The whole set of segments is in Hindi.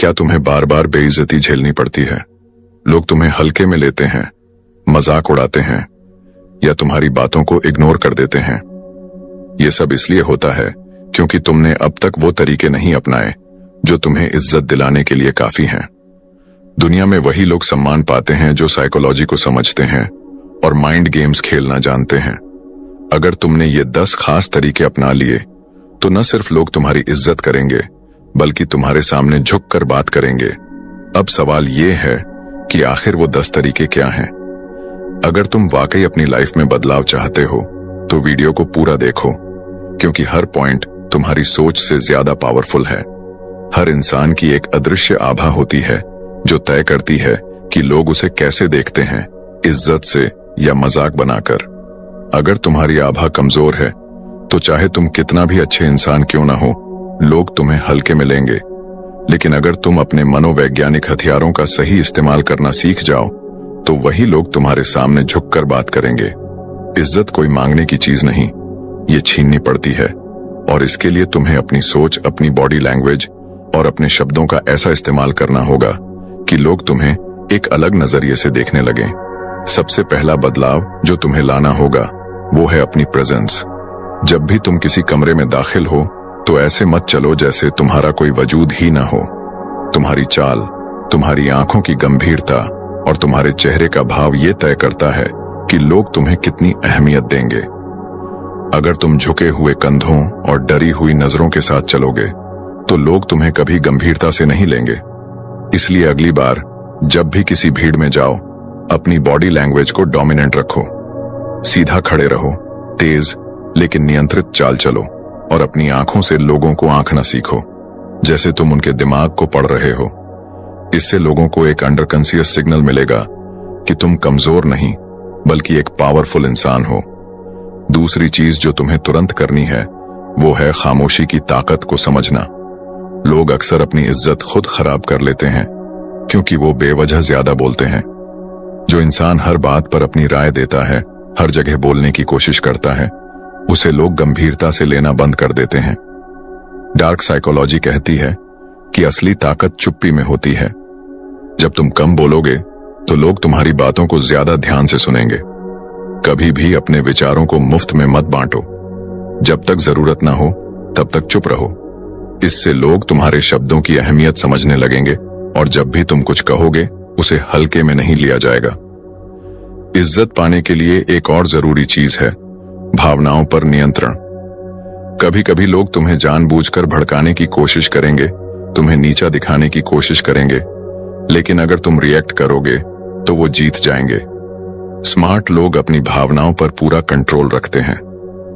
क्या तुम्हें बार बार बेइज्जती झेलनी पड़ती है? लोग तुम्हें हल्के में लेते हैं, मजाक उड़ाते हैं या तुम्हारी बातों को इग्नोर कर देते हैं। ये सब इसलिए होता है क्योंकि तुमने अब तक वो तरीके नहीं अपनाए जो तुम्हें इज्जत दिलाने के लिए काफी हैं। दुनिया में वही लोग सम्मान पाते हैं जो साइकोलॉजी को समझते हैं और माइंड गेम्स खेलना जानते हैं। अगर तुमने ये 10 खास तरीके अपना लिए तो न सिर्फ लोग तुम्हारी इज्जत करेंगे बल्कि तुम्हारे सामने झुककर बात करेंगे। अब सवाल ये है कि आखिर वो 10 तरीके क्या हैं? अगर तुम वाकई अपनी लाइफ में बदलाव चाहते हो तो वीडियो को पूरा देखो, क्योंकि हर पॉइंट तुम्हारी सोच से ज्यादा पावरफुल है। हर इंसान की एक अदृश्य आभा होती है जो तय करती है कि लोग उसे कैसे देखते हैं, इज्जत से या मजाक बनाकर। अगर तुम्हारी आभा कमजोर है तो चाहे तुम कितना भी अच्छे इंसान क्यों ना हो, लोग तुम्हें हल्के में लेंगे। लेकिन अगर तुम अपने मनोवैज्ञानिक हथियारों का सही इस्तेमाल करना सीख जाओ तो वही लोग तुम्हारे सामने झुककर बात करेंगे। इज्जत कोई मांगने की चीज नहीं, ये छीननी पड़ती है, और इसके लिए तुम्हें अपनी सोच, अपनी बॉडी लैंग्वेज और अपने शब्दों का ऐसा इस्तेमाल करना होगा कि लोग तुम्हें एक अलग नजरिए से देखने लगें। सबसे पहला बदलाव जो तुम्हें लाना होगा वो है अपनी प्रेजेंस। जब भी तुम किसी कमरे में दाखिल हो तो ऐसे मत चलो जैसे तुम्हारा कोई वजूद ही ना हो। तुम्हारी चाल, तुम्हारी आंखों की गंभीरता और तुम्हारे चेहरे का भाव ये तय करता है कि लोग तुम्हें कितनी अहमियत देंगे। अगर तुम झुके हुए कंधों और डरी हुई नजरों के साथ चलोगे तो लोग तुम्हें कभी गंभीरता से नहीं लेंगे। इसलिए अगली बार जब भी किसी भीड़ में जाओ, अपनी बॉडी लैंग्वेज को डोमिनेंट रखो। सीधा खड़े रहो, तेज लेकिन नियंत्रित चाल चलो और अपनी आंखों से लोगों को आंकना सीखो जैसे तुम उनके दिमाग को पढ़ रहे हो। इससे लोगों को एक अंडरकॉन्शियस सिग्नल मिलेगा कि तुम कमजोर नहीं बल्कि एक पावरफुल इंसान हो। दूसरी चीज जो तुम्हें तुरंत करनी है वो है खामोशी की ताकत को समझना। लोग अक्सर अपनी इज्जत खुद खराब कर लेते हैं क्योंकि वो बेवजह ज्यादा बोलते हैं। जो इंसान हर बात पर अपनी राय देता है, हर जगह बोलने की कोशिश करता है, उसे लोग गंभीरता से लेना बंद कर देते हैं। डार्क साइकोलॉजी कहती है कि असली ताकत चुप्पी में होती है। जब तुम कम बोलोगे तो लोग तुम्हारी बातों को ज्यादा ध्यान से सुनेंगे। कभी भी अपने विचारों को मुफ्त में मत बांटो। जब तक जरूरत ना हो तब तक चुप रहो। इससे लोग तुम्हारे शब्दों की अहमियत समझने लगेंगे और जब भी तुम कुछ कहोगे उसे हल्के में नहीं लिया जाएगा। इज्जत पाने के लिए एक और जरूरी चीज है भावनाओं पर नियंत्रण। कभी कभी लोग तुम्हें जानबूझकर भड़काने की कोशिश करेंगे, तुम्हें नीचा दिखाने की कोशिश करेंगे, लेकिन अगर तुम रिएक्ट करोगे तो वो जीत जाएंगे। स्मार्ट लोग अपनी भावनाओं पर पूरा कंट्रोल रखते हैं।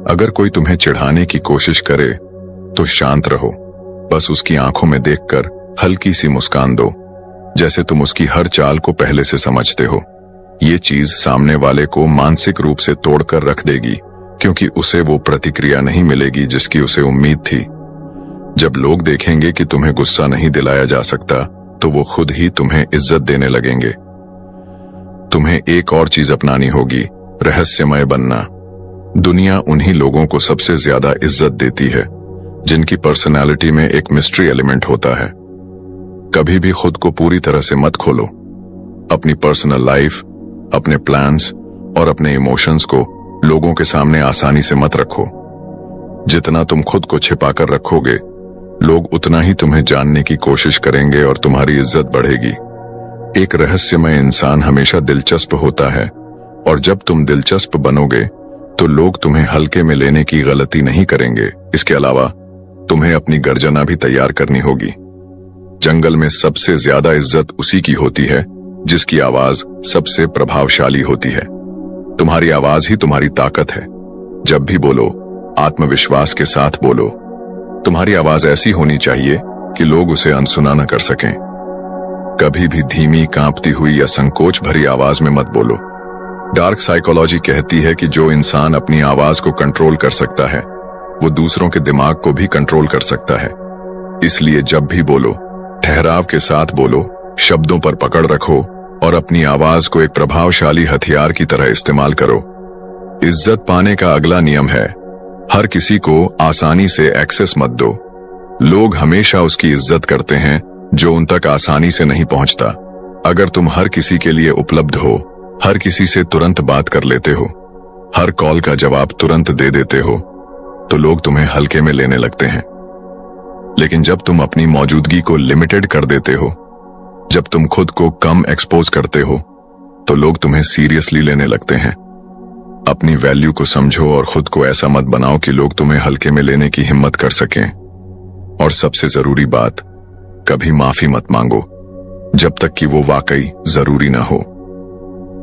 अगर कोई तुम्हें चिढ़ाने की कोशिश करे तो शांत रहो, बस उसकी आंखों में देखकर हल्की सी मुस्कान दो जैसे तुम उसकी हर चाल को पहले से समझते हो। ये चीज सामने वाले को मानसिक रूप से तोड़कर रख देगी क्योंकि उसे वो प्रतिक्रिया नहीं मिलेगी जिसकी उसे उम्मीद थी। जब लोग देखेंगे कि तुम्हें गुस्सा नहीं दिलाया जा सकता तो वो खुद ही तुम्हें इज्जत देने लगेंगे। तुम्हें एक और चीज अपनानी होगी, रहस्यमय बनना। दुनिया उन्हीं लोगों को सबसे ज्यादा इज्जत देती है जिनकी पर्सनालिटी में एक मिस्ट्री एलिमेंट होता है। कभी भी खुद को पूरी तरह से मत खोलो। अपनी पर्सनल लाइफ, अपने प्लान्स और अपने इमोशंस को लोगों के सामने आसानी से मत रखो। जितना तुम खुद को छिपा कर रखोगे, लोग उतना ही तुम्हें जानने की कोशिश करेंगे और तुम्हारी इज्जत बढ़ेगी। एक रहस्यमय इंसान हमेशा दिलचस्प होता है और जब तुम दिलचस्प बनोगे तो लोग तुम्हें हल्के में लेने की गलती नहीं करेंगे। इसके अलावा तुम्हें अपनी गर्जना भी तैयार करनी होगी। जंगल में सबसे ज्यादा इज्जत उसी की होती है जिसकी आवाज सबसे प्रभावशाली होती है। तुम्हारी आवाज ही तुम्हारी ताकत है। जब भी बोलो, आत्मविश्वास के साथ बोलो। तुम्हारी आवाज ऐसी होनी चाहिए कि लोग उसे अनसुना न कर सकें। कभी भी धीमी, कांपती हुई या संकोच भरी आवाज में मत बोलो। डार्क साइकोलॉजी कहती है कि जो इंसान अपनी आवाज को कंट्रोल कर सकता है वो दूसरों के दिमाग को भी कंट्रोल कर सकता है। इसलिए जब भी बोलो, ठहराव के साथ बोलो, शब्दों पर पकड़ रखो और अपनी आवाज को एक प्रभावशाली हथियार की तरह इस्तेमाल करो। इज्जत पाने का अगला नियम है, हर किसी को आसानी से एक्सेस मत दो। लोग हमेशा उसकी इज्जत करते हैं जो उन तक आसानी से नहीं पहुंचता। अगर तुम हर किसी के लिए उपलब्ध हो, हर किसी से तुरंत बात कर लेते हो, हर कॉल का जवाब तुरंत दे देते हो, तो लोग तुम्हें हल्के में लेने लगते हैं। लेकिन जब तुम अपनी मौजूदगी को लिमिटेड कर देते हो, जब तुम खुद को कम एक्सपोज करते हो, तो लोग तुम्हें सीरियसली लेने लगते हैं। अपनी वैल्यू को समझो और खुद को ऐसा मत बनाओ कि लोग तुम्हें हल्के में लेने की हिम्मत कर सकें। और सबसे जरूरी बात, कभी माफी मत मांगो जब तक कि वो वाकई जरूरी ना हो।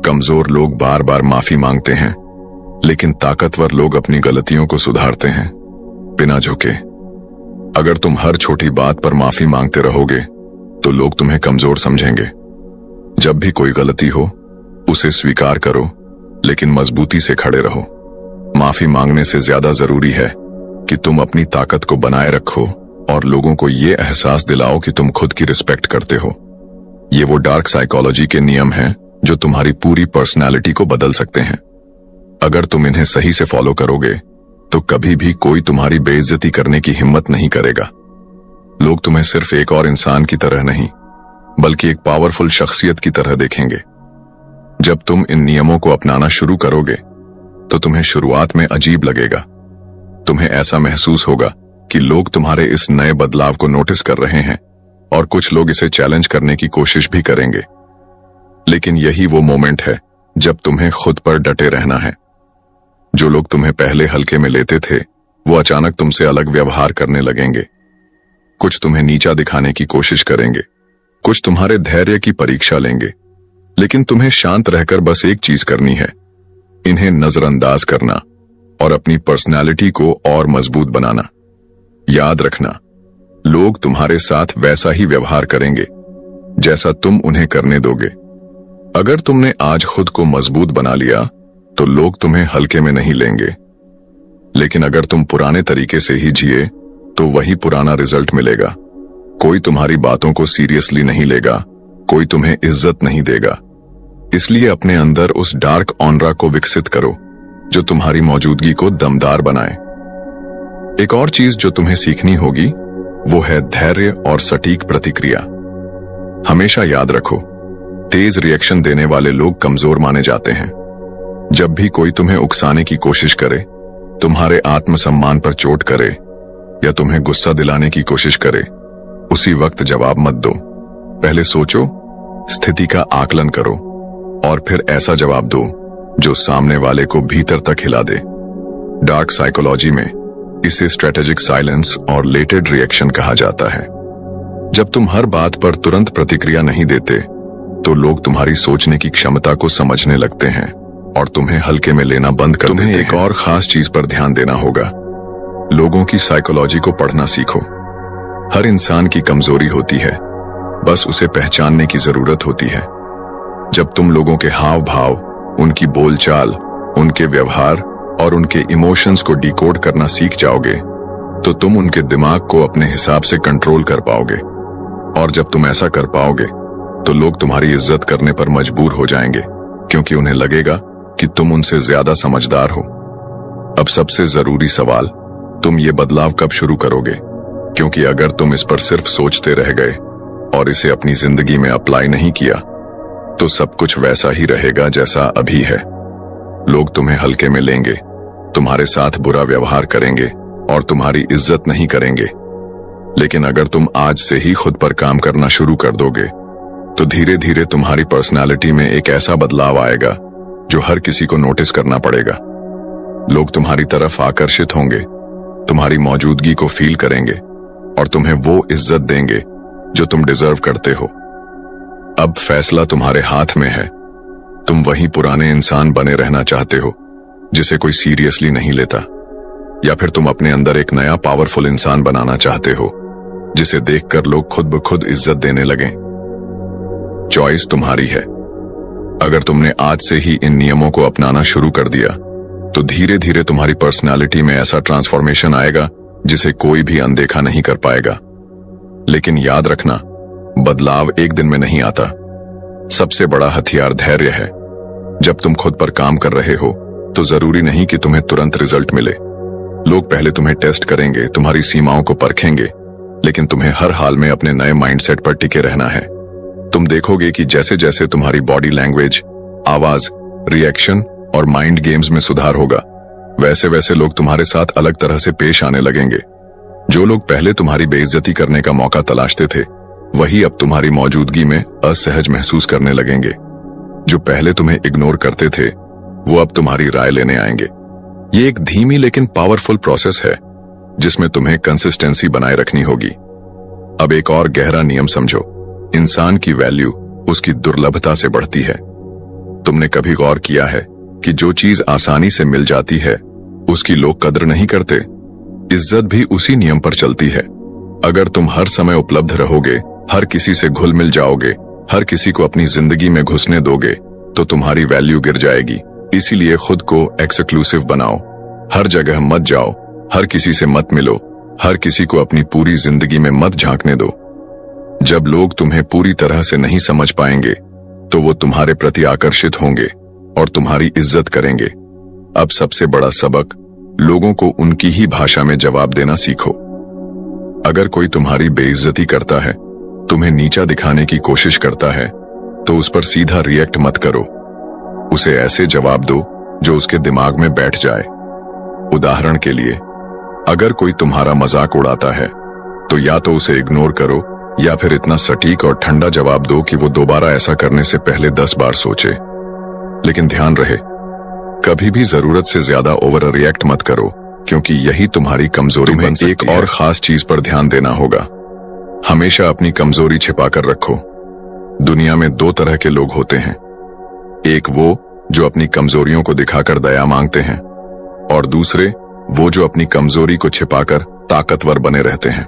कमजोर लोग बार बार माफी मांगते हैं, लेकिन ताकतवर लोग अपनी गलतियों को सुधारते हैं बिना झुके। अगर तुम हर छोटी बात पर माफी मांगते रहोगे तो लोग तुम्हें कमजोर समझेंगे। जब भी कोई गलती हो उसे स्वीकार करो, लेकिन मजबूती से खड़े रहो। माफी मांगने से ज्यादा जरूरी है कि तुम अपनी ताकत को बनाए रखो और लोगों को यह एहसास दिलाओ कि तुम खुद की रिस्पेक्ट करते हो। ये वो डार्क साइकोलॉजी के नियम हैं जो तुम्हारी पूरी पर्सनालिटी को बदल सकते हैं। अगर तुम इन्हें सही से फॉलो करोगे तो कभी भी कोई तुम्हारी बेइज्जती करने की हिम्मत नहीं करेगा। लोग तुम्हें सिर्फ एक और इंसान की तरह नहीं, बल्कि एक पावरफुल शख्सियत की तरह देखेंगे। जब तुम इन नियमों को अपनाना शुरू करोगे तो तुम्हें शुरुआत में अजीब लगेगा। तुम्हें ऐसा महसूस होगा कि लोग तुम्हारे इस नए बदलाव को नोटिस कर रहे हैं और कुछ लोग इसे चैलेंज करने की कोशिश भी करेंगे। लेकिन यही वो मोमेंट है जब तुम्हें खुद पर डटे रहना है। जो लोग तुम्हें पहले हल्के में लेते थे, वो अचानक तुमसे अलग व्यवहार करने लगेंगे। कुछ तुम्हें नीचा दिखाने की कोशिश करेंगे, कुछ तुम्हारे धैर्य की परीक्षा लेंगे, लेकिन तुम्हें शांत रहकर बस एक चीज करनी है, इन्हें नजरअंदाज करना और अपनी पर्सनालिटी को और मजबूत बनाना। याद रखना, लोग तुम्हारे साथ वैसा ही व्यवहार करेंगे जैसा तुम उन्हें करने दोगे। अगर तुमने आज खुद को मजबूत बना लिया तो लोग तुम्हें हल्के में नहीं लेंगे। लेकिन अगर तुम पुराने तरीके से ही जिए तो वही पुराना रिजल्ट मिलेगा। कोई तुम्हारी बातों को सीरियसली नहीं लेगा, कोई तुम्हें इज्जत नहीं देगा। इसलिए अपने अंदर उस डार्क ऑनरा को विकसित करो जो तुम्हारी मौजूदगी को दमदार बनाए। एक और चीज जो तुम्हें सीखनी होगी वो है धैर्य और सटीक प्रतिक्रिया। हमेशा याद रखो, तेज रिएक्शन देने वाले लोग कमजोर माने जाते हैं। जब भी कोई तुम्हें उकसाने की कोशिश करे, तुम्हारे आत्मसम्मान पर चोट करे या तुम्हें गुस्सा दिलाने की कोशिश करे, उसी वक्त जवाब मत दो। पहले सोचो, स्थिति का आकलन करो और फिर ऐसा जवाब दो जो सामने वाले को भीतर तक हिला दे। डार्क साइकोलॉजी में इसे स्ट्रेटेजिक साइलेंस और लेटेड रिएक्शन कहा जाता है। जब तुम हर बात पर तुरंत प्रतिक्रिया नहीं देते तो लोग तुम्हारी सोचने की क्षमता को समझने लगते हैं और तुम्हें हल्के में लेना बंद कर देते हैं। तुम्हें एक और खास चीज पर ध्यान देना होगा, लोगों की साइकोलॉजी को पढ़ना सीखो। हर इंसान की कमजोरी होती है, बस उसे पहचानने की जरूरत होती है। जब तुम लोगों के हाव भाव, उनकी बोलचाल, उनके व्यवहार और उनके इमोशंस को डिकोड करना सीख जाओगे तो तुम उनके दिमाग को अपने हिसाब से कंट्रोल कर पाओगे। और जब तुम ऐसा कर पाओगे तो लोग तुम्हारी इज्जत करने पर मजबूर हो जाएंगे, क्योंकि उन्हें लगेगा कि तुम उनसे ज्यादा समझदार हो। अब सबसे जरूरी सवाल, तुम ये बदलाव कब शुरू करोगे? क्योंकि अगर तुम इस पर सिर्फ सोचते रह गए और इसे अपनी जिंदगी में अप्लाई नहीं किया तो सब कुछ वैसा ही रहेगा जैसा अभी है। लोग तुम्हें हल्के में लेंगे, तुम्हारे साथ बुरा व्यवहार करेंगे और तुम्हारी इज्जत नहीं करेंगे। लेकिन अगर तुम आज से ही खुद पर काम करना शुरू कर दोगे तो धीरे धीरे तुम्हारी पर्सनालिटी में एक ऐसा बदलाव आएगा जो हर किसी को नोटिस करना पड़ेगा। लोग तुम्हारी तरफ आकर्षित होंगे, तुम्हारी मौजूदगी को फील करेंगे और तुम्हें वो इज्जत देंगे जो तुम डिजर्व करते हो। अब फैसला तुम्हारे हाथ में है। तुम वही पुराने इंसान बने रहना चाहते हो जिसे कोई सीरियसली नहीं लेता, या फिर तुम अपने अंदर एक नया पावरफुल इंसान बनाना चाहते हो जिसे देखकर लोग खुद ब खुद इज्जत देने लगें। चॉइस तुम्हारी है। अगर तुमने आज से ही इन नियमों को अपनाना शुरू कर दिया तो धीरे धीरे तुम्हारी पर्सनालिटी में ऐसा ट्रांसफॉर्मेशन आएगा जिसे कोई भी अनदेखा नहीं कर पाएगा। लेकिन याद रखना, बदलाव एक दिन में नहीं आता। सबसे बड़ा हथियार धैर्य है। जब तुम खुद पर काम कर रहे हो तो जरूरी नहीं कि तुम्हें तुरंत रिजल्ट मिले। लोग पहले तुम्हें टेस्ट करेंगे, तुम्हारी सीमाओं को परखेंगे लेकिन तुम्हें हर हाल में अपने नए माइंडसेट पर टिके रहना है। तुम देखोगे कि जैसे जैसे तुम्हारी बॉडी लैंग्वेज, आवाज, रिएक्शन और माइंड गेम्स में सुधार होगा, वैसे वैसे लोग तुम्हारे साथ अलग तरह से पेश आने लगेंगे। जो लोग पहले तुम्हारी बेइज्जती करने का मौका तलाशते थे, वही अब तुम्हारी मौजूदगी में असहज महसूस करने लगेंगे। जो पहले तुम्हें इग्नोर करते थे, वो अब तुम्हारी राय लेने आएंगे। ये एक धीमी लेकिन पावरफुल प्रोसेस है, जिसमें तुम्हें कंसिस्टेंसी बनाए रखनी होगी। अब एक और गहरा नियम समझो, इंसान की वैल्यू उसकी दुर्लभता से बढ़ती है। तुमने कभी गौर किया है कि जो चीज आसानी से मिल जाती है, उसकी लोग कदर नहीं करते? इज्जत भी उसी नियम पर चलती है। अगर तुम हर समय उपलब्ध रहोगे, हर किसी से घुल मिल जाओगे, हर किसी को अपनी जिंदगी में घुसने दोगे, तो तुम्हारी वैल्यू गिर जाएगी। इसीलिए खुद को एक्सक्लूसिव बनाओ। हर जगह मत जाओ, हर किसी से मत मिलो, हर किसी को अपनी पूरी जिंदगी में मत झांकने दो। जब लोग तुम्हें पूरी तरह से नहीं समझ पाएंगे, तो वो तुम्हारे प्रति आकर्षित होंगे और तुम्हारी इज्जत करेंगे। अब सबसे बड़ा सबक, लोगों को उनकी ही भाषा में जवाब देना सीखो। अगर कोई तुम्हारी बेइज्जती करता है, तुम्हें नीचा दिखाने की कोशिश करता है, तो उस पर सीधा रिएक्ट मत करो। उसे ऐसे जवाब दो जो उसके दिमाग में बैठ जाए। उदाहरण के लिए, अगर कोई तुम्हारा मजाक उड़ाता है, तो या तो उसे इग्नोर करो या फिर इतना सटीक और ठंडा जवाब दो कि वो दोबारा ऐसा करने से पहले 10 बार सोचे। लेकिन ध्यान रहे, कभी भी जरूरत से ज्यादा ओवर रिएक्ट मत करो, क्योंकि यही तुम्हारी कमजोरी बन सकती है। एक और खास चीज पर ध्यान देना होगा, हमेशा अपनी कमजोरी छिपाकर रखो। दुनिया में 2 तरह के लोग होते हैं, एक वो जो अपनी कमजोरियों को दिखाकर दया मांगते हैं, और दूसरे वो जो अपनी कमजोरी को छिपाकर ताकतवर बने रहते हैं।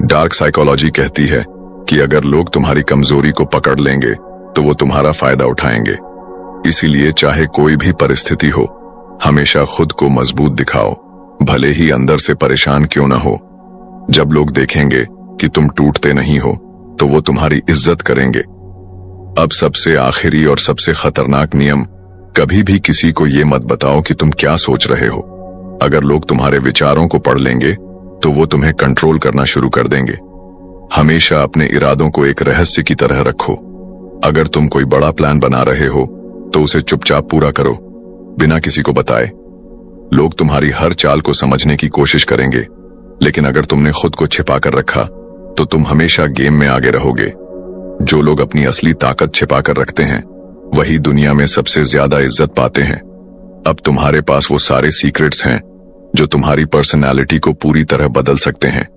डार्क साइकोलॉजी कहती है कि अगर लोग तुम्हारी कमजोरी को पकड़ लेंगे, तो वो तुम्हारा फायदा उठाएंगे। इसीलिए चाहे कोई भी परिस्थिति हो, हमेशा खुद को मजबूत दिखाओ, भले ही अंदर से परेशान क्यों ना हो। जब लोग देखेंगे कि तुम टूटते नहीं हो, तो वो तुम्हारी इज्जत करेंगे। अब सबसे आखिरी और सबसे खतरनाक नियम, कभी भी किसी को ये मत बताओ कि तुम क्या सोच रहे हो। अगर लोग तुम्हारे विचारों को पढ़ लेंगे, तो वो तुम्हें कंट्रोल करना शुरू कर देंगे। हमेशा अपने इरादों को एक रहस्य की तरह रखो। अगर तुम कोई बड़ा प्लान बना रहे हो, तो उसे चुपचाप पूरा करो, बिना किसी को बताए। लोग तुम्हारी हर चाल को समझने की कोशिश करेंगे, लेकिन अगर तुमने खुद को छिपा कर रखा, तो तुम हमेशा गेम में आगे रहोगे। जो लोग अपनी असली ताकत छिपा कर रखते हैं, वही दुनिया में सबसे ज्यादा इज्जत पाते हैं। अब तुम्हारे पास वो सारे सीक्रेट्स हैं जो तुम्हारी पर्सनैलिटी को पूरी तरह बदल सकते हैं।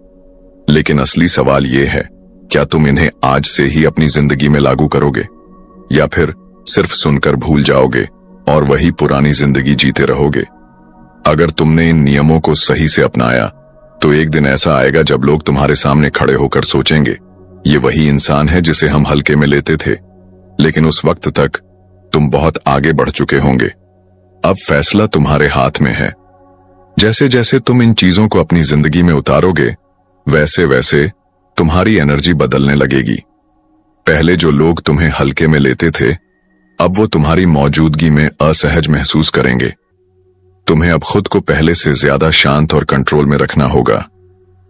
लेकिन असली सवाल ये है, क्या तुम इन्हें आज से ही अपनी जिंदगी में लागू करोगे, या फिर सिर्फ सुनकर भूल जाओगे और वही पुरानी जिंदगी जीते रहोगे? अगर तुमने इन नियमों को सही से अपनाया, तो एक दिन ऐसा आएगा जब लोग तुम्हारे सामने खड़े होकर सोचेंगे, ये वही इंसान है जिसे हम हल्के में लेते थे। लेकिन उस वक्त तक तुम बहुत आगे बढ़ चुके होंगे। अब फैसला तुम्हारे हाथ में है। जैसे जैसे तुम इन चीजों को अपनी जिंदगी में उतारोगे, वैसे वैसे तुम्हारी एनर्जी बदलने लगेगी। पहले जो लोग तुम्हें हल्के में लेते थे, अब वो तुम्हारी मौजूदगी में असहज महसूस करेंगे। तुम्हें अब खुद को पहले से ज्यादा शांत और कंट्रोल में रखना होगा,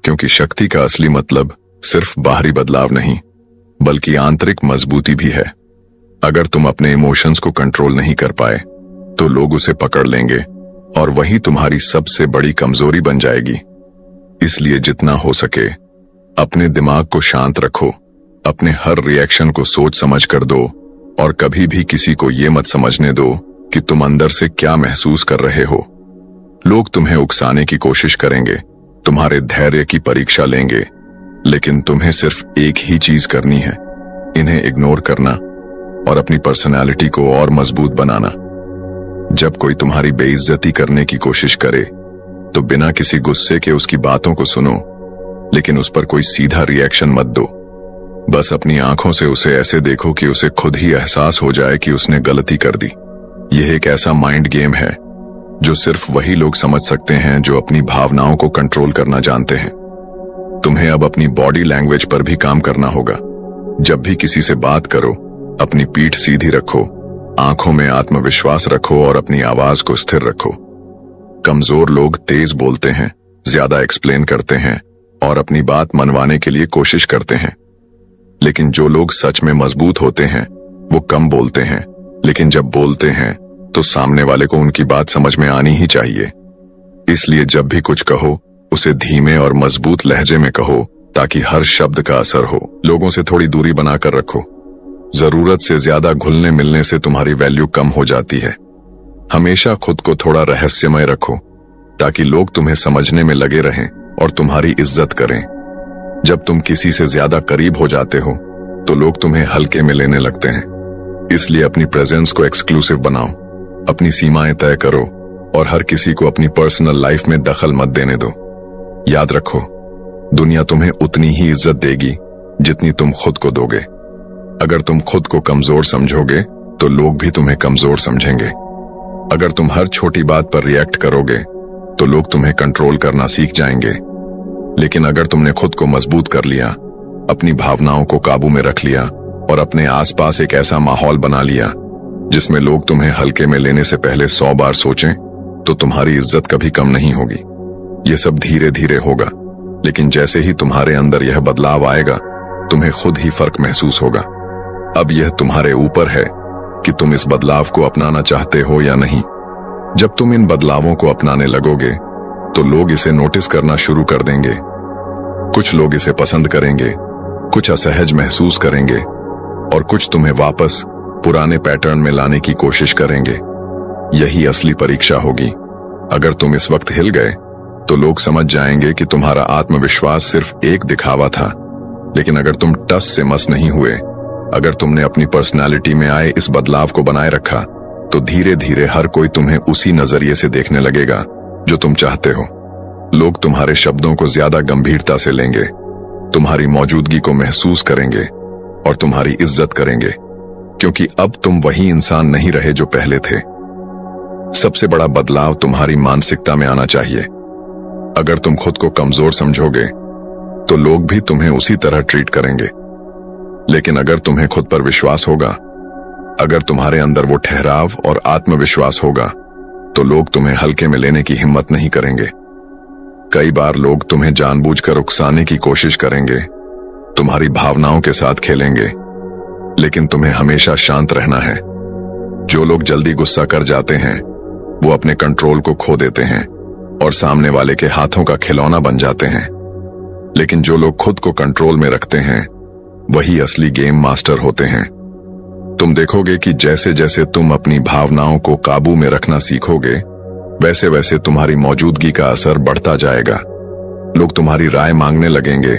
क्योंकि शक्ति का असली मतलब सिर्फ बाहरी बदलाव नहीं, बल्कि आंतरिक मजबूती भी है। अगर तुम अपने इमोशंस को कंट्रोल नहीं कर पाए, तो लोग उसे पकड़ लेंगे और वही तुम्हारी सबसे बड़ी कमजोरी बन जाएगी। इसलिए जितना हो सके अपने दिमाग को शांत रखो, अपने हर रिएक्शन को सोच समझ कर दो, और कभी भी किसी को ये मत समझने दो कि तुम अंदर से क्या महसूस कर रहे हो। लोग तुम्हें उकसाने की कोशिश करेंगे, तुम्हारे धैर्य की परीक्षा लेंगे, लेकिन तुम्हें सिर्फ एक ही चीज करनी है, इन्हें इग्नोर करना और अपनी पर्सनालिटी को और मजबूत बनाना। जब कोई तुम्हारी बेइज्जती करने की कोशिश करे, तो बिना किसी गुस्से के उसकी बातों को सुनो, लेकिन उस पर कोई सीधा रिएक्शन मत दो। बस अपनी आंखों से उसे ऐसे देखो कि उसे खुद ही एहसास हो जाए कि उसने गलती कर दी। यह एक ऐसा माइंड गेम है जो सिर्फ वही लोग समझ सकते हैं जो अपनी भावनाओं को कंट्रोल करना जानते हैं। तुम्हें अब अपनी बॉडी लैंग्वेज पर भी काम करना होगा। जब भी किसी से बात करो, अपनी पीठ सीधी रखो, आंखों में आत्मविश्वास रखो और अपनी आवाज को स्थिर रखो। कमजोर लोग तेज बोलते हैं, ज्यादा एक्सप्लेन करते हैं और अपनी बात मनवाने के लिए कोशिश करते हैं। लेकिन जो लोग सच में मजबूत होते हैं वो कम बोलते हैं, लेकिन जब बोलते हैं तो सामने वाले को उनकी बात समझ में आनी ही चाहिए। इसलिए जब भी कुछ कहो उसे धीमे और मजबूत लहजे में कहो ताकि हर शब्द का असर हो। लोगों से थोड़ी दूरी बनाकर रखो। जरूरत से ज्यादा घुलने मिलने से तुम्हारी वैल्यू कम हो जाती है। हमेशा खुद को थोड़ा रहस्यमय रखो ताकि लोग तुम्हें समझने में लगे रहें और तुम्हारी इज्जत करें। जब तुम किसी से ज्यादा करीब हो जाते हो तो लोग तुम्हें हल्के में लेने लगते हैं। इसलिए अपनी प्रेजेंस को एक्सक्लूसिव बनाओ, अपनी सीमाएं तय करो और हर किसी को अपनी पर्सनल लाइफ में दखल मत देने दो। याद रखो, दुनिया तुम्हें उतनी ही इज्जत देगी जितनी तुम खुद को दोगे। अगर तुम खुद को कमजोर समझोगे तो लोग भी तुम्हें कमजोर समझेंगे। अगर तुम हर छोटी बात पर रिएक्ट करोगे तो लोग तुम्हें कंट्रोल करना सीख जाएंगे। लेकिन अगर तुमने खुद को मजबूत कर लिया, अपनी भावनाओं को काबू में रख लिया और अपने आसपास एक ऐसा माहौल बना लिया जिसमें लोग तुम्हें हल्के में लेने से पहले 100 बार सोचें, तो तुम्हारी इज्जत कभी कम नहीं होगी। ये सब धीरे धीरे होगा, लेकिन जैसे ही तुम्हारे अंदर यह बदलाव आएगा तुम्हें खुद ही फर्क महसूस होगा। अब यह तुम्हारे ऊपर है कि तुम इस बदलाव को अपनाना चाहते हो या नहीं। जब तुम इन बदलावों को अपनाने लगोगे तो लोग इसे नोटिस करना शुरू कर देंगे। कुछ लोग इसे पसंद करेंगे, कुछ असहज महसूस करेंगे और कुछ तुम्हें वापस पुराने पैटर्न में लाने की कोशिश करेंगे। यही असली परीक्षा होगी। अगर तुम इस वक्त हिल गए तो लोग समझ जाएंगे कि तुम्हारा आत्मविश्वास सिर्फ एक दिखावा था। लेकिन अगर तुम टस से मस नहीं हुए, अगर तुमने अपनी पर्सनालिटी में आए इस बदलाव को बनाए रखा, तो धीरे धीरे हर कोई तुम्हें उसी नजरिए से देखने लगेगा जो तुम चाहते हो। लोग तुम्हारे शब्दों को ज्यादा गंभीरता से लेंगे, तुम्हारी मौजूदगी को महसूस करेंगे और तुम्हारी इज्जत करेंगे, क्योंकि अब तुम वही इंसान नहीं रहे जो पहले थे। सबसे बड़ा बदलाव तुम्हारी मानसिकता में आना चाहिए। अगर तुम खुद को कमजोर समझोगे तो लोग भी तुम्हें उसी तरह ट्रीट करेंगे। लेकिन अगर तुम्हें खुद पर विश्वास होगा, अगर तुम्हारे अंदर वो ठहराव और आत्मविश्वास होगा, तो लोग तुम्हें हल्के में लेने की हिम्मत नहीं करेंगे। कई बार लोग तुम्हें जानबूझकर उकसाने की कोशिश करेंगे, तुम्हारी भावनाओं के साथ खेलेंगे, लेकिन तुम्हें हमेशा शांत रहना है। जो लोग जल्दी गुस्सा कर जाते हैं वो अपने कंट्रोल को खो देते हैं और सामने वाले के हाथों का खिलौना बन जाते हैं। लेकिन जो लोग खुद को कंट्रोल में रखते हैं वही असली गेम मास्टर होते हैं। तुम देखोगे कि जैसे जैसे तुम अपनी भावनाओं को काबू में रखना सीखोगे, वैसे वैसे तुम्हारी मौजूदगी का असर बढ़ता जाएगा। लोग तुम्हारी राय मांगने लगेंगे,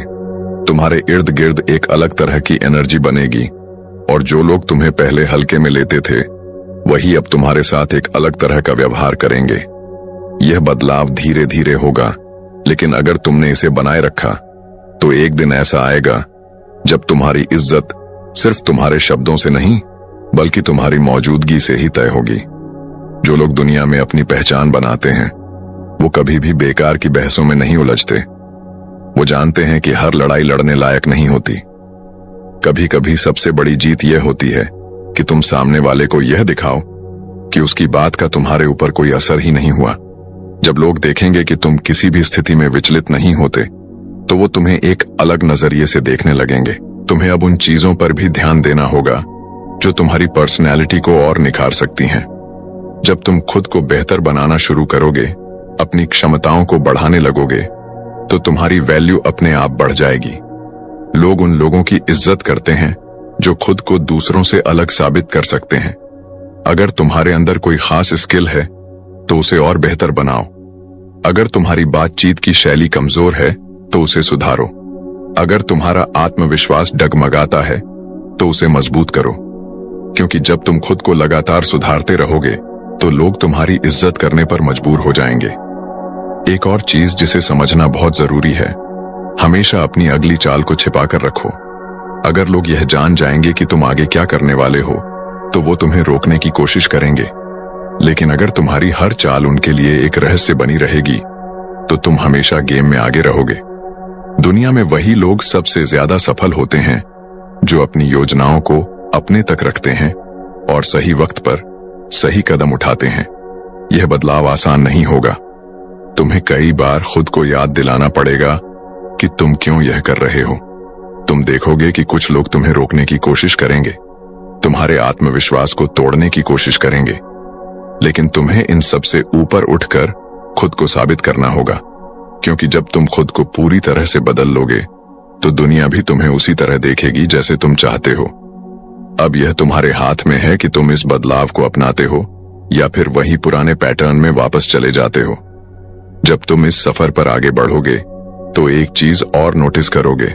तुम्हारे इर्द गिर्द एक अलग तरह की एनर्जी बनेगी और जो लोग तुम्हें पहले हल्के में लेते थे वही अब तुम्हारे साथ एक अलग तरह का व्यवहार करेंगे। यह बदलाव धीरे धीरे होगा, लेकिन अगर तुमने इसे बनाए रखा तो एक दिन ऐसा आएगा जब तुम्हारी इज्जत सिर्फ तुम्हारे शब्दों से नहीं बल्कि तुम्हारी मौजूदगी से ही तय होगी। जो लोग दुनिया में अपनी पहचान बनाते हैं वो कभी भी बेकार की बहसों में नहीं उलझते। वो जानते हैं कि हर लड़ाई लड़ने लायक नहीं होती। कभी कभी सबसे बड़ी जीत यह होती है कि तुम सामने वाले को यह दिखाओ कि उसकी बात का तुम्हारे ऊपर कोई असर ही नहीं हुआ। जब लोग देखेंगे कि तुम किसी भी स्थिति में विचलित नहीं होते तो वो तुम्हें एक अलग नजरिए से देखने लगेंगे। तुम्हें अब उन चीजों पर भी ध्यान देना होगा जो तुम्हारी पर्सनैलिटी को और निखार सकती हैं। जब तुम खुद को बेहतर बनाना शुरू करोगे, अपनी क्षमताओं को बढ़ाने लगोगे, तो तुम्हारी वैल्यू अपने आप बढ़ जाएगी। लोग उन लोगों की इज्जत करते हैं जो खुद को दूसरों से अलग साबित कर सकते हैं। अगर तुम्हारे अंदर कोई खास स्किल है तो उसे और बेहतर बनाओ। अगर तुम्हारी बातचीत की शैली कमजोर है तो उसे सुधारो। अगर तुम्हारा आत्मविश्वास डगमगाता है तो उसे मजबूत करो, क्योंकि जब तुम खुद को लगातार सुधारते रहोगे तो लोग तुम्हारी इज्जत करने पर मजबूर हो जाएंगे। एक और चीज जिसे समझना बहुत जरूरी है, हमेशा अपनी अगली चाल को छिपाकर रखो। अगर लोग यह जान जाएंगे कि तुम आगे क्या करने वाले हो तो वो तुम्हें रोकने की कोशिश करेंगे। लेकिन अगर तुम्हारी हर चाल उनके लिए एक रहस्य बनी रहेगी तो तुम हमेशा गेम में आगे रहोगे। दुनिया में वही लोग सबसे ज्यादा सफल होते हैं जो अपनी योजनाओं को अपने तक रखते हैं और सही वक्त पर सही कदम उठाते हैं। यह बदलाव आसान नहीं होगा। तुम्हें कई बार खुद को याद दिलाना पड़ेगा कि तुम क्यों यह कर रहे हो। तुम देखोगे कि कुछ लोग तुम्हें रोकने की कोशिश करेंगे, तुम्हारे आत्मविश्वास को तोड़ने की कोशिश करेंगे, लेकिन तुम्हें इन सब से ऊपर उठकर खुद को साबित करना होगा, क्योंकि जब तुम खुद को पूरी तरह से बदल लोगे तो दुनिया भी तुम्हें उसी तरह देखेगी जैसे तुम चाहते हो। अब यह तुम्हारे हाथ में है कि तुम इस बदलाव को अपनाते हो या फिर वही पुराने पैटर्न में वापस चले जाते हो। जब तुम इस सफर पर आगे बढ़ोगे तो एक चीज और नोटिस करोगे,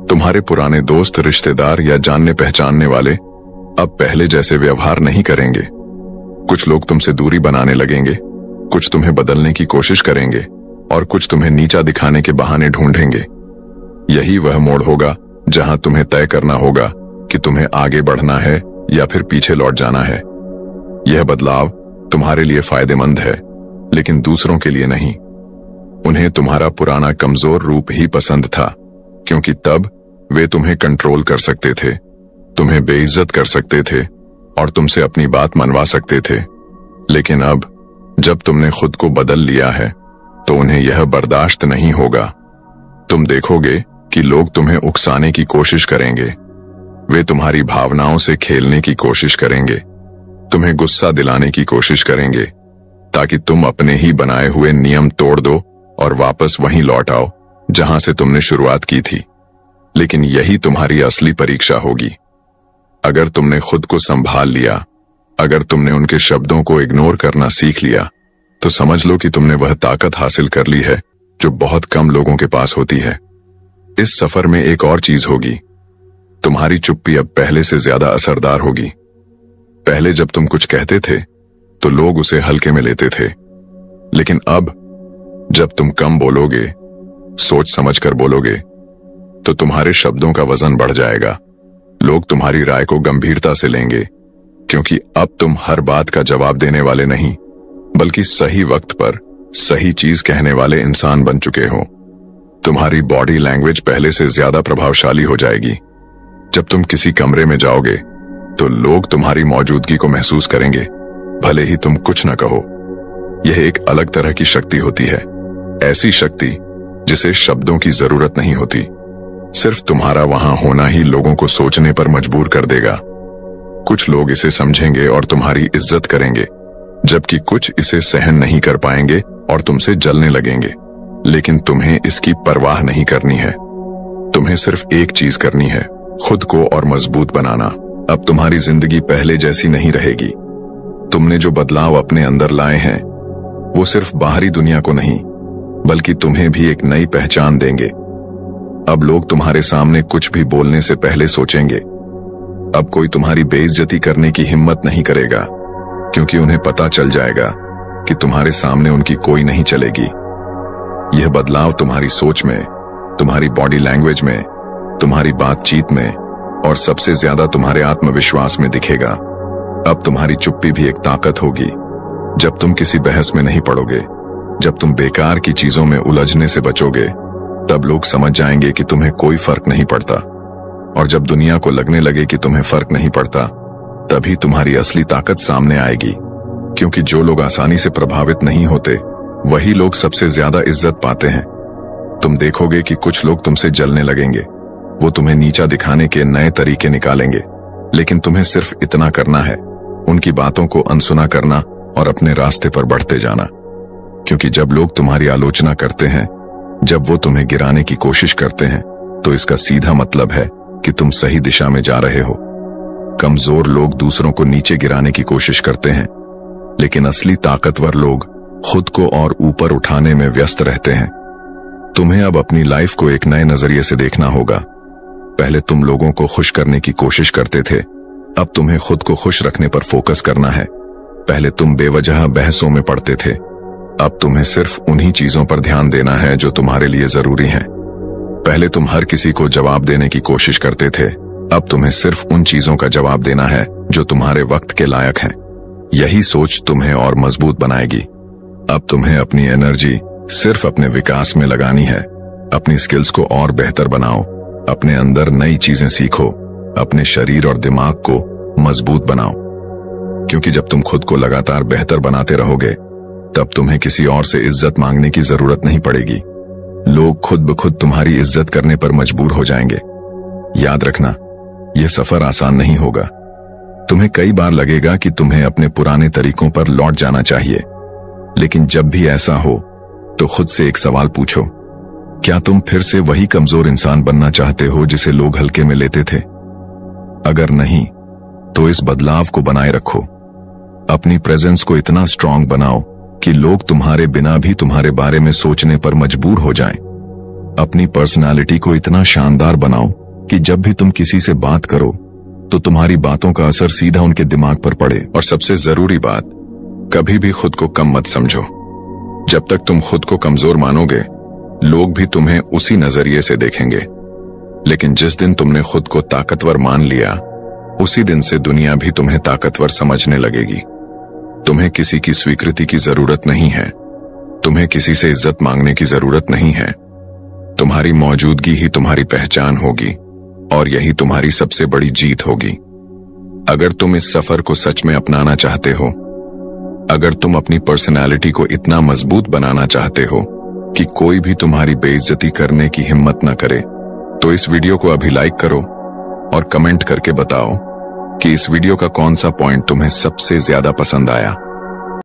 तुम्हारे पुराने दोस्त, रिश्तेदार या जानने पहचानने वाले अब पहले जैसे व्यवहार नहीं करेंगे। कुछ लोग तुमसे दूरी बनाने लगेंगे, कुछ तुम्हें बदलने की कोशिश करेंगे और कुछ तुम्हें नीचा दिखाने के बहाने ढूंढेंगे। यही वह मोड़ होगा जहां तुम्हें तय करना होगा कि तुम्हें आगे बढ़ना है या फिर पीछे लौट जाना है। यह बदलाव तुम्हारे लिए फायदेमंद है, लेकिन दूसरों के लिए नहीं। उन्हें तुम्हारा पुराना कमजोर रूप ही पसंद था, क्योंकि तब वे तुम्हें कंट्रोल कर सकते थे, तुम्हें बेइज्जत कर सकते थे और तुमसे अपनी बात मनवा सकते थे। लेकिन अब जब तुमने खुद को बदल लिया है तो उन्हें यह बर्दाश्त नहीं होगा। तुम देखोगे कि लोग तुम्हें उकसाने की कोशिश करेंगे, वे तुम्हारी भावनाओं से खेलने की कोशिश करेंगे, तुम्हें गुस्सा दिलाने की कोशिश करेंगे, ताकि तुम अपने ही बनाए हुए नियम तोड़ दो और वापस वहीं लौट आओ जहां से तुमने शुरुआत की थी। लेकिन यही तुम्हारी असली परीक्षा होगी। अगर तुमने खुद को संभाल लिया, अगर तुमने उनके शब्दों को इग्नोर करना सीख लिया, तो समझ लो कि तुमने वह ताकत हासिल कर ली है जो बहुत कम लोगों के पास होती है। इस सफर में एक और चीज होगी, तुम्हारी चुप्पी अब पहले से ज्यादा असरदार होगी। पहले जब तुम कुछ कहते थे तो लोग उसे हल्के में लेते थे, लेकिन अब जब तुम कम बोलोगे, सोच समझकर बोलोगे, तो तुम्हारे शब्दों का वजन बढ़ जाएगा। लोग तुम्हारी राय को गंभीरता से लेंगे, क्योंकि अब तुम हर बात का जवाब देने वाले नहीं, बल्कि सही वक्त पर सही चीज कहने वाले इंसान बन चुके हो। तुम्हारी बॉडी लैंग्वेज पहले से ज्यादा प्रभावशाली हो जाएगी। जब तुम किसी कमरे में जाओगे तो लोग तुम्हारी मौजूदगी को महसूस करेंगे, भले ही तुम कुछ न कहो। यह एक अलग तरह की शक्ति होती है, ऐसी शक्ति जिसे शब्दों की जरूरत नहीं होती। सिर्फ तुम्हारा वहां होना ही लोगों को सोचने पर मजबूर कर देगा। कुछ लोग इसे समझेंगे और तुम्हारी इज्जत करेंगे, जबकि कुछ इसे सहन नहीं कर पाएंगे और तुमसे जलने लगेंगे। लेकिन तुम्हें इसकी परवाह नहीं करनी है। तुम्हें सिर्फ एक चीज करनी है, खुद को और मजबूत बनाना। अब तुम्हारी जिंदगी पहले जैसी नहीं रहेगी। तुमने जो बदलाव अपने अंदर लाए हैं वो सिर्फ बाहरी दुनिया को नहीं, बल्कि तुम्हें भी एक नई पहचान देंगे। अब लोग तुम्हारे सामने कुछ भी बोलने से पहले सोचेंगे। अब कोई तुम्हारी बेइज्जती करने की हिम्मत नहीं करेगा, क्योंकि उन्हें पता चल जाएगा कि तुम्हारे सामने उनकी कोई नहीं चलेगी। यह बदलाव तुम्हारी सोच में, तुम्हारी बॉडी लैंग्वेज में, तुम्हारी बातचीत में और सबसे ज्यादा तुम्हारे आत्मविश्वास में दिखेगा। अब तुम्हारी चुप्पी भी एक ताकत होगी। जब तुम किसी बहस में नहीं पड़ोगे, जब तुम बेकार की चीजों में उलझने से बचोगे, तब लोग समझ जाएंगे कि तुम्हें कोई फर्क नहीं पड़ता। और जब दुनिया को लगने लगे कि तुम्हें फर्क नहीं पड़ता, तभी तुम्हारी असली ताकत सामने आएगी। क्योंकि जो लोग आसानी से प्रभावित नहीं होते, वही लोग सबसे ज्यादा इज्जत पाते हैं। तुम देखोगे कि कुछ लोग तुमसे जलने लगेंगे, वो तुम्हें नीचा दिखाने के नए तरीके निकालेंगे, लेकिन तुम्हें सिर्फ इतना करना है, उनकी बातों को अनसुना करना और अपने रास्ते पर बढ़ते जाना। क्योंकि जब लोग तुम्हारी आलोचना करते हैं, जब वो तुम्हें गिराने की कोशिश करते हैं, तो इसका सीधा मतलब है कि तुम सही दिशा में जा रहे हो। कमजोर लोग दूसरों को नीचे गिराने की कोशिश करते हैं, लेकिन असली ताकतवर लोग खुद को और ऊपर उठाने में व्यस्त रहते हैं। तुम्हें अब अपनी लाइफ को एक नए नजरिए से देखना होगा। पहले तुम लोगों को खुश करने की कोशिश करते थे, अब तुम्हें खुद को खुश रखने पर फोकस करना है। पहले तुम बेवजह बहसों में पड़ते थे, अब तुम्हें सिर्फ उन्हीं चीजों पर ध्यान देना है जो तुम्हारे लिए जरूरी हैं। पहले तुम हर किसी को जवाब देने की कोशिश करते थे, अब तुम्हें सिर्फ उन चीजों का जवाब देना है जो तुम्हारे वक्त के लायक हैं। यही सोच तुम्हें और मजबूत बनाएगी। अब तुम्हें अपनी एनर्जी सिर्फ अपने विकास में लगानी है। अपनी स्किल्स को और बेहतर बनाओ, अपने अंदर नई चीजें सीखो, अपने शरीर और दिमाग को मजबूत बनाओ। क्योंकि जब तुम खुद को लगातार बेहतर बनाते रहोगे, तब तुम्हें किसी और से इज्जत मांगने की जरूरत नहीं पड़ेगी। लोग खुद ब खुद तुम्हारी इज्जत करने पर मजबूर हो जाएंगे। याद रखना, यह सफर आसान नहीं होगा। तुम्हें कई बार लगेगा कि तुम्हें अपने पुराने तरीकों पर लौट जाना चाहिए, लेकिन जब भी ऐसा हो तो खुद से एक सवाल पूछो, क्या तुम फिर से वही कमजोर इंसान बनना चाहते हो जिसे लोग हल्के में लेते थे? अगर नहीं, तो इस बदलाव को बनाए रखो। अपनी प्रेजेंस को इतना स्ट्रांग बनाओ कि लोग तुम्हारे बिना भी तुम्हारे बारे में सोचने पर मजबूर हो जाएं। अपनी पर्सनालिटी को इतना शानदार बनाओ कि जब भी तुम किसी से बात करो तो तुम्हारी बातों का असर सीधा उनके दिमाग पर पड़े। और सबसे जरूरी बात, कभी भी खुद को कम मत समझो। जब तक तुम खुद को कमजोर मानोगे, लोग भी तुम्हें उसी नजरिए से देखेंगे। लेकिन जिस दिन तुमने खुद को ताकतवर मान लिया, उसी दिन से दुनिया भी तुम्हें ताकतवर समझने लगेगी। तुम्हें किसी की स्वीकृति की जरूरत नहीं है, तुम्हें किसी से इज्जत मांगने की जरूरत नहीं है। तुम्हारी मौजूदगी ही तुम्हारी पहचान होगी और यही तुम्हारी सबसे बड़ी जीत होगी। अगर तुम इस सफर को सच में अपनाना चाहते हो, अगर तुम अपनी पर्सनालिटी को इतना मजबूत बनाना चाहते हो कि कोई भी तुम्हारी बेइज्जती करने की हिम्मत न करे, तो इस वीडियो को अभी लाइक करो और कमेंट करके बताओ कि इस वीडियो का कौन सा पॉइंट तुम्हें सबसे ज्यादा पसंद आया।